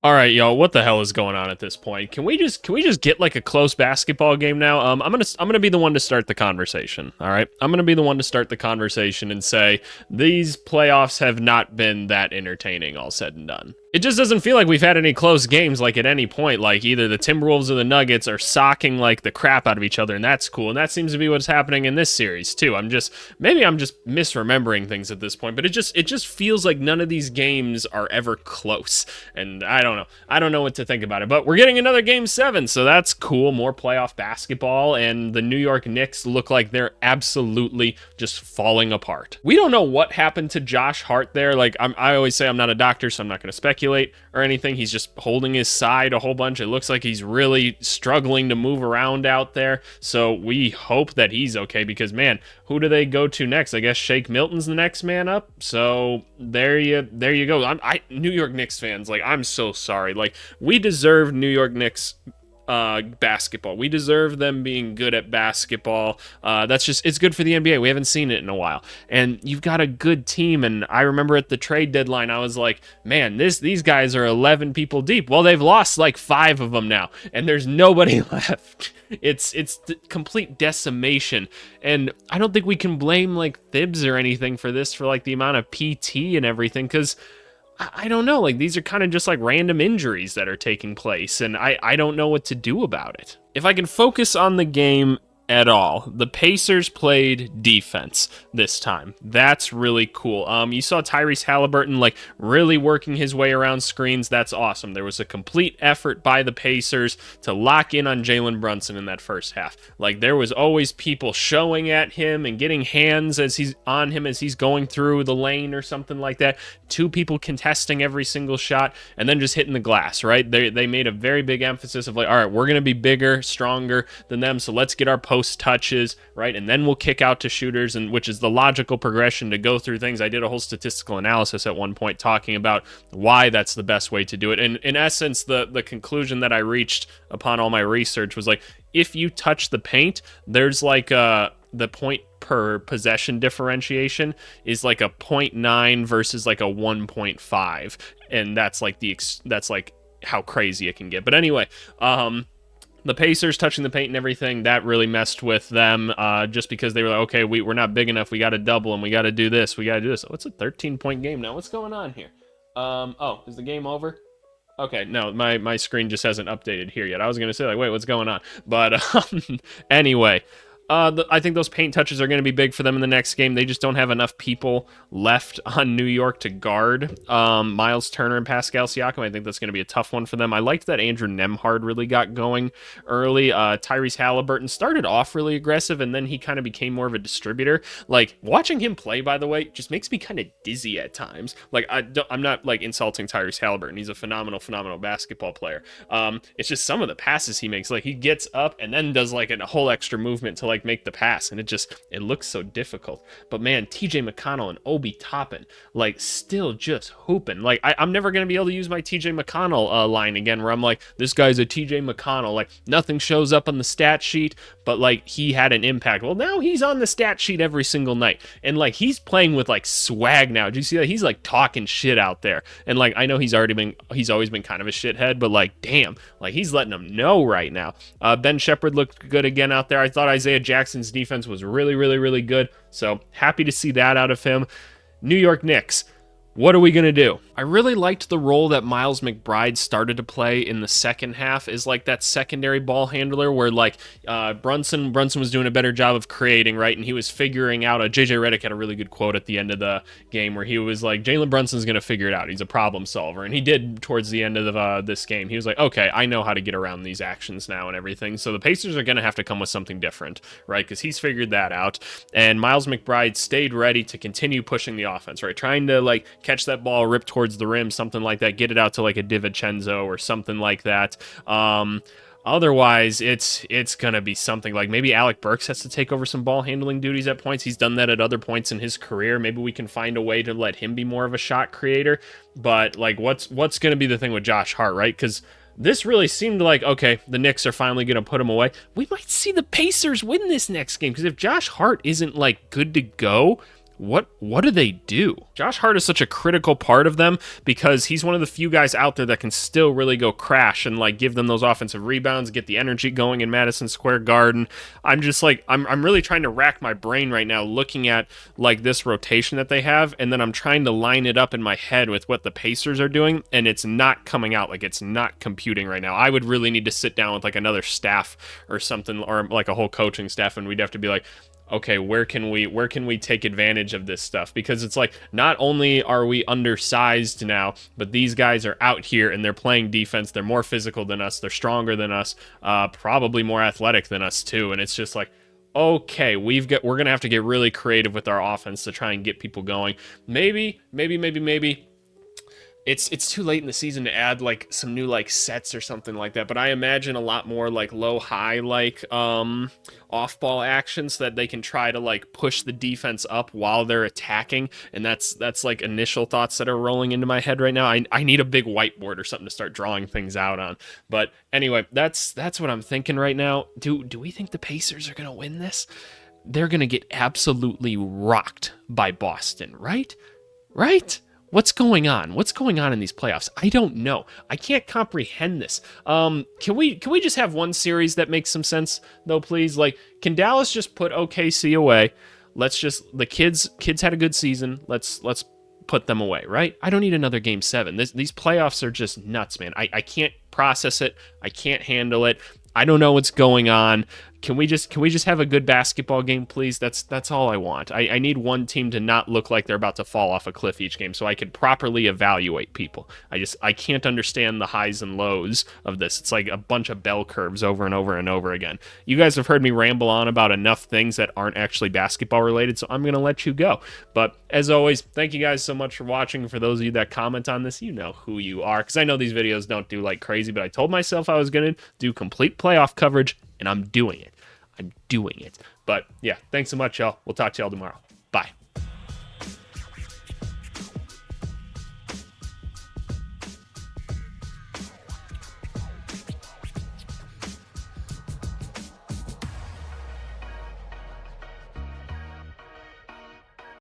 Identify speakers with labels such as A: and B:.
A: All right, y'all. What the hell is going on at this point? Can we just get like a close basketball game now? I'm gonna be the one to start the conversation. All right, I'm gonna be the one to start the conversation and say these playoffs have not been that entertaining. All said and done, it just doesn't feel like we've had any close games. Like at any point, like either the Timberwolves or the Nuggets are socking like the crap out of each other, and that's cool. And that seems to be what's happening in this series too. Maybe I'm just misremembering things at this point, but it just feels like none of these games are ever close, and I don't know what to think about it, but we're getting another game 7, so that's cool. More playoff basketball, and the New York Knicks look like they're absolutely just falling apart. We don't know what happened to Josh Hart there. Like I always say, I'm not a doctor, so I'm not going to speculate or anything. He's just holding his side a whole bunch. It looks like he's really struggling to move around out there, so we hope that he's okay, because man, who do they go to next? I guess Shake Milton's the next man up. So there you go. New York Knicks fans, like I'm so sorry. Like we deserve New York Knicks basketball. We deserve them being good at basketball. It's good for the NBA. We haven't seen it in a while. And you've got a good team. And I remember at the trade deadline, I was like, man, these guys are 11 people deep. Well, they've lost like 5 of them now, and there's nobody left. It's complete decimation. And I don't think we can blame like Thibs or anything for this, for like the amount of PT and everything, because I don't know, like these are kind of just like random injuries that are taking place, and I don't know what to do about it. If I can focus on the game at all, the Pacers played defense this time. That's really cool. You saw Tyrese Halliburton like really working his way around screens. That's awesome. There was a complete effort by the Pacers to lock in on Jalen Brunson in that first half. Like there was always people showing at him and getting hands as he's on him as he's going through the lane or something like that. 2 people contesting every single shot and then just hitting the glass, right? They made a very big emphasis of like, all right, we're going to be bigger, stronger than them, so let's get our post touches, right? And then we'll kick out to shooters, and which is the logical progression to go through things. I did a whole statistical analysis at one point talking about why that's the best way to do it. And in essence, the conclusion that I reached upon all my research was like, if you touch the paint, there's like the point per possession differentiation is like a 0.9 versus like a 1.5, and that's like how crazy it can get. But anyway, the Pacers touching the paint and everything, that really messed with them, just because they were like, okay, we're not big enough. We got to double them. We got to do this. We got to do this. Oh, it's a 13-point game now. What's going on here? Oh, is the game over? Okay, no, my screen just hasn't updated here yet. I was going to say, like, wait, what's going on? But anyway, I think those paint touches are going to be big for them in the next game. They just don't have enough people left on New York to guard Miles Turner and Pascal Siakam. I think that's going to be a tough one for them. I liked that Andrew Nemhard really got going early. Tyrese Halliburton started off really aggressive, and then he kind of became more of a distributor. Like, watching him play, by the way, just makes me kind of dizzy at times. Like, I'm not, like, insulting Tyrese Halliburton. He's a phenomenal basketball player. It's just some of the passes he makes. Like, he gets up and then does, like, a whole extra movement to, like, make the pass, and it looks so difficult. But man, TJ McConnell and Obi Toppin, like, still just hooping. Like, I'm never gonna be able to use my TJ McConnell line again, where I'm like, this guy's a TJ McConnell, like nothing shows up on the stat sheet, but like he had an impact. Well, now he's on the stat sheet every single night, and like he's playing with like swag now. Do you see that? He's like talking shit out there, and like I know he's always been kind of a shithead, but like damn, like he's letting them know right now. Ben Shepherd looked good again out there. I thought Isaiah Jackson's defense was really good, so happy to see that out of him. New York Knicks, what are we going to do? I really liked the role that Miles McBride started to play in the second half, is like that secondary ball handler where like Brunson was doing a better job of creating, right? And he was figuring out, JJ Redick had a really good quote at the end of the game where he was like, Jalen Brunson's going to figure it out. He's a problem solver. And he did towards the end of this game. He was like, okay, I know how to get around these actions now and everything. So the Pacers are going to have to come with something different, right? Because he's figured that out. And Miles McBride stayed ready to continue pushing the offense, right? Trying to like catch that ball, rip towards the rim, something like that, get it out to like a DiVincenzo or something like that. Otherwise, it's gonna be something like maybe Alec Burks has to take over some ball handling duties at points. He's done that at other points in his career. Maybe we can find a way to let him be more of a shot creator. But like, what's gonna be the thing with Josh Hart, right? Because this really seemed like, okay, the Knicks are finally going to put him away. We might see the Pacers win this next game, because if Josh Hart isn't like good to go, what do they do? Josh Hart is such a critical part of them because he's one of the few guys out there that can still really go crash and like give them those offensive rebounds, get the energy going in Madison Square Garden. I'm just like I'm really trying to rack my brain right now looking at like this rotation that they have, and then I'm trying to line it up in my head with what the Pacers are doing, and it's not coming out. Like it's not computing right now. I would really need to sit down with like another staff or something, or like a whole coaching staff, and we'd have to be like, okay, where can we take advantage of this stuff? Because it's like not only are we undersized now, but these guys are out here and they're playing defense. They're more physical than us. They're stronger than us. Probably more athletic than us too. And it's just like, okay, we're gonna have to get really creative with our offense to try and get people going. Maybe it's too late in the season to add like some new like sets or something like that, but I imagine a lot more like low high like off ball actions so that they can try to like push the defense up while they're attacking. And that's like initial thoughts that are rolling into my head right now. I need a big whiteboard or something to start drawing things out on. But anyway, that's what I'm thinking right now. Do we think the Pacers are gonna win this? They're gonna get absolutely rocked by Boston, right? What's going on? What's going on in these playoffs? I don't know. I can't comprehend this. Can we just have one series that makes some sense though, please? Like, can Dallas just put OKC away? The kids had a good season. Let's put them away, right? I don't need another game 7. These playoffs are just nuts, man. I can't process it. I can't handle it. I don't know what's going on. Can we just have a good basketball game, please? That's all I want. I need one team to not look like they're about to fall off a cliff each game so I could properly evaluate people. I can't understand the highs and lows of this. It's like a bunch of bell curves over and over and over again. You guys have heard me ramble on about enough things that aren't actually basketball related, so I'm going to let you go. But as always, thank you guys so much for watching. For those of you that comment on this, you know who you are, because I know these videos don't do like crazy, but I told myself I was going to do complete playoff coverage, and I'm doing it. But yeah, thanks so much, y'all. We'll talk to y'all tomorrow.